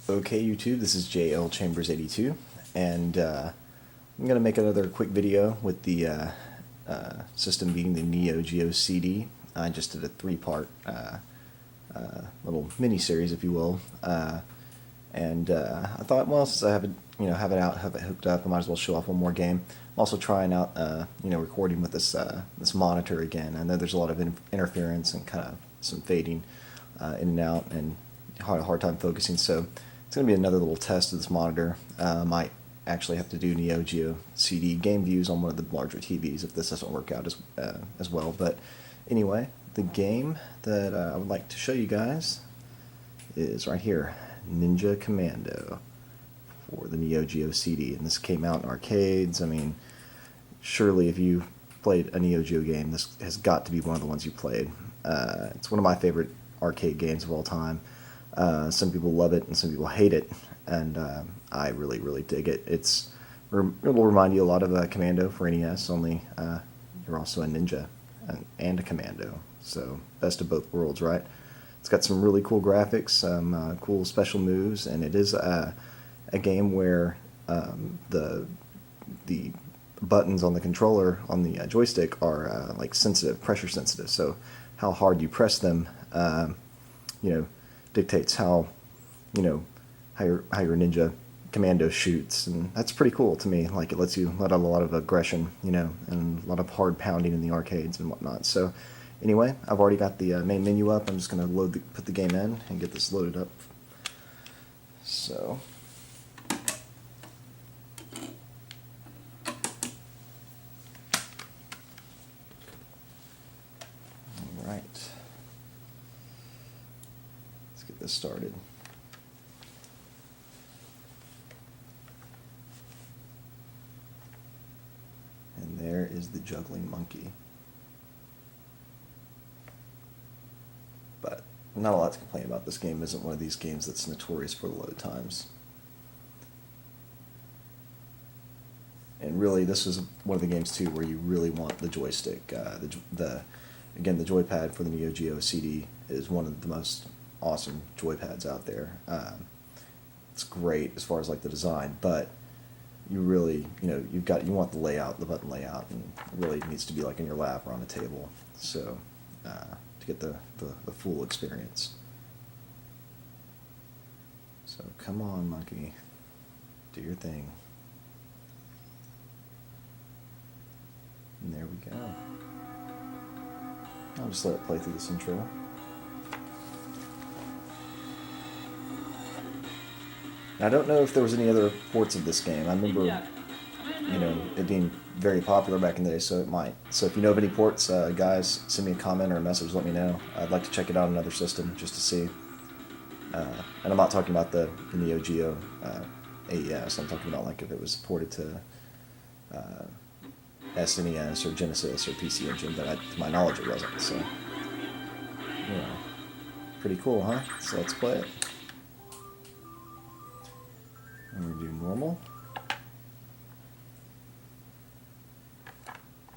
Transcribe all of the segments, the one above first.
Okay, YouTube, this is JL Chambers82, and I'm going to make another quick video with the system being the Neo Geo CD. I just did a three-part little mini-series, if you will, and I thought, well, since I have it, have it hooked up, I might as well show off one more game. I'm also trying out, recording with this this monitor again. I know there's a lot of interference and kind of some fading in and out, and hard time focusing, so it's going to be another little test of this monitor. Might actually have to do Neo Geo CD game views on one of the larger TVs if this doesn't work out as well. But anyway, the game that I would like to show you guys is right here, Ninja Commando for the Neo Geo CD, and this came out in arcades. I mean, surely if you played a Neo Geo game, this has got to be one of the ones you played. It's one of my favorite arcade games of all time. Some people love it and some people hate it, and I really dig it. It will remind you a lot of Commando for NES, only you're also a ninja and a commando, so best of both worlds, right? It's got some really cool graphics, some cool special moves, and it is a game where the buttons on the controller on the joystick are like sensitive, pressure sensitive, so how hard you press them dictates how how your ninja commando shoots, and that's pretty cool to me. Like, it lets you let out a lot of aggression, and a lot of hard pounding in the arcades and whatnot. So anyway, I've already got the main menu up. I'm just gonna put the game in and get this loaded up. So all right, let's get this started. And there is the juggling monkey. But not a lot to complain about. This game isn't one of these games that's notorious for the load times. And really, this is one of the games too where you really want the joystick. Again, the joypad for the Neo Geo CD is one of the most awesome joypads out there. It's great as far as like the design, but you really, you want the layout, the button layout, and it really needs to be like in your lap or on a table, so to get the full experience. So come on, monkey, do your thing. And there we go. I'll just let it play through this intro. I don't know if there was any other ports of this game. I remember, it being very popular back in the day, so it might. So if you know of any ports, guys, send me a comment or a message, let me know. I'd like to check it out on another system just to see. And I'm not talking about the Neo Geo AES. I'm talking about like if it was ported to SNES or Genesis or PC Engine, but to my knowledge it wasn't. So, pretty cool, huh? So let's play it. I'm going to do normal.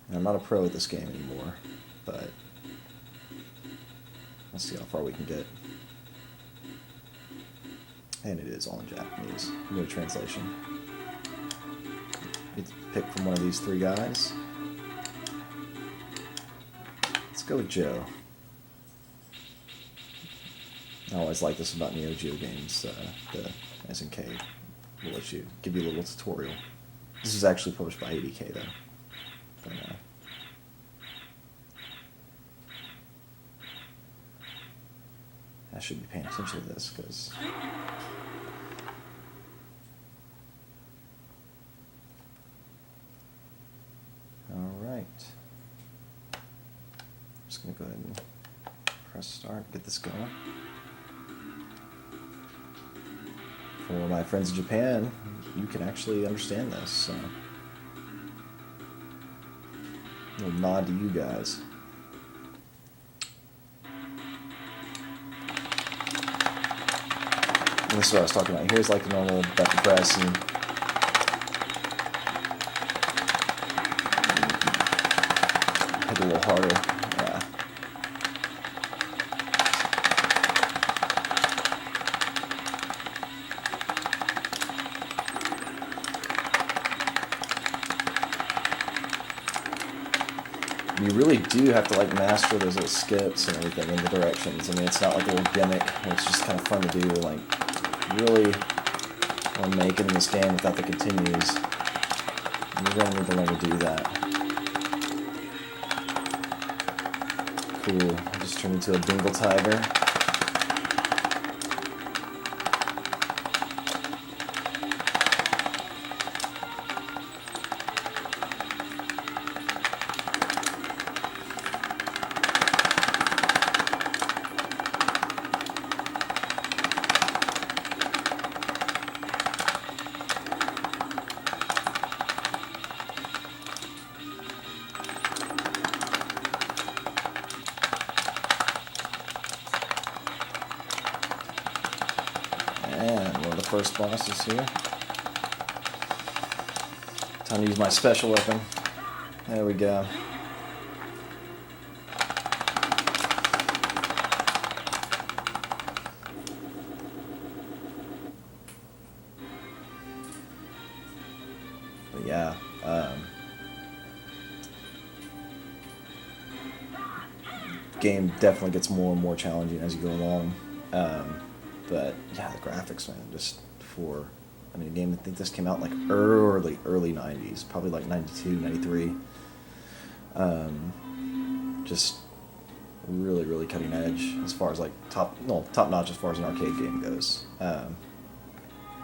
And I'm not a pro at this game anymore, but let's see how far we can get. And it is all in Japanese, no translation. You pick from one of these three guys. Let's go with Joe. I always like this about Neo Geo games, the SNK will let you give you a little tutorial. This is actually published by 80K though. But, I should be paying attention to this because alright. I'm just going to go ahead and press start, get this going. For my friends in Japan, you can actually understand this, so a little nod to you guys. And this is what I was talking about. Here's like the normal button press, and hit a little harder. Yeah. You really do have to like master those little skips and everything in the directions. I mean, it's not like a little gimmick. It's just kind of fun to do. Like, really want to make it in this game without the continues. You're going to need to learn to do that. Cool. I just turned into a Bengal tiger. And one of the first bosses here. Time to use my special weapon. There we go. But yeah, game definitely gets more and more challenging as you go along. But yeah, the graphics, man, just I mean, a game, I think this came out like early 90s, probably like 92, 93. Just really, really cutting edge as far as like top notch as far as an arcade game goes. In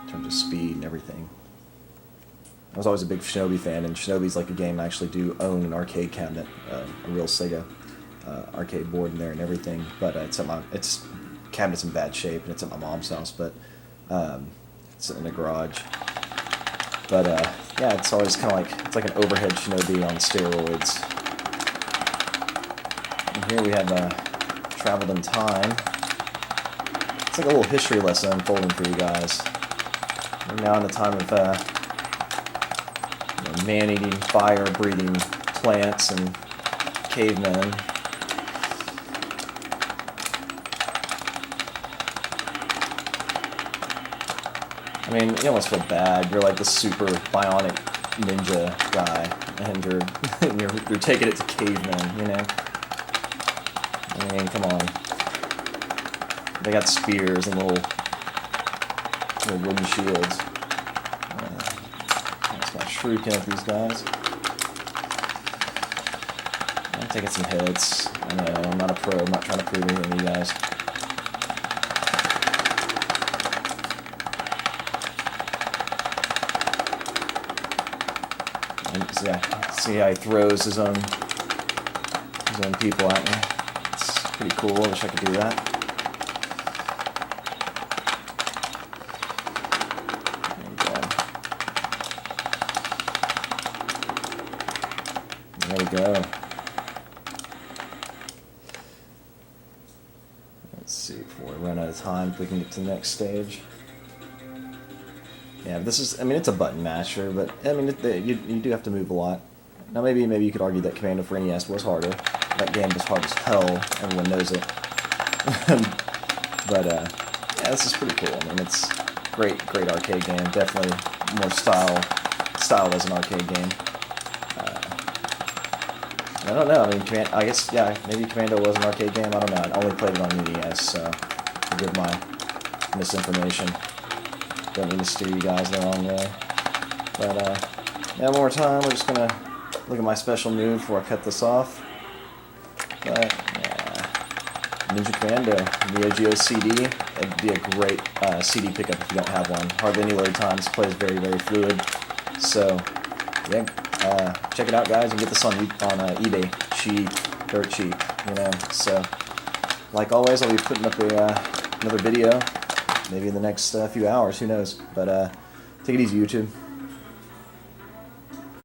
terms of speed and everything. I was always a big Shinobi fan, and Shinobi's like a game I actually do own an arcade cabinet, a real Sega arcade board in there and everything, but it's cabinet's in bad shape, and it's at my mom's house, but it's in the garage. But yeah, it's always kind of like, it's like an overhead Shinobi on steroids. And here we have traveled in time. It's like a little history lesson unfolding for you guys. We're now in the time of man-eating, fire-breathing plants and cavemen. I mean, you almost feel bad. You're like the super bionic ninja guy, and you're taking it to cavemen, you know? I mean, come on. They got spears and little wooden shields. Let's not shrieking at these guys. I'm taking some hits. I know, I'm not a pro. I'm not trying to prove anything to you guys. And see how he throws his own people at me. It's pretty cool. I wish I could do that. There we go. Let's see before we run out of time if we can get to the next stage. Yeah, this is, I mean, it's a button masher, but, I mean, you do have to move a lot. Now, maybe you could argue that Commando for NES was harder. That game was hard as hell, everyone knows it. But, yeah, this is pretty cool. I mean, it's great arcade game. Definitely more styled as an arcade game. I don't know, I mean, I guess, yeah, maybe Commando was an arcade game, I don't know. I only played it on NES, so forgive my misinformation. Don't mean to steer you guys the wrong way. But, yeah, one more time, we're just gonna look at my special move before I cut this off. But, yeah. Ninja Commando, Neo Geo CD. It'd be a great CD pickup if you don't have one. Hardly any load times, plays very, very fluid. So, yeah, check it out, guys, and get this on eBay. Cheap, dirt cheap, you know. So, like always, I'll be putting up another video. Maybe in the next few hours, who knows. But take it easy, YouTube.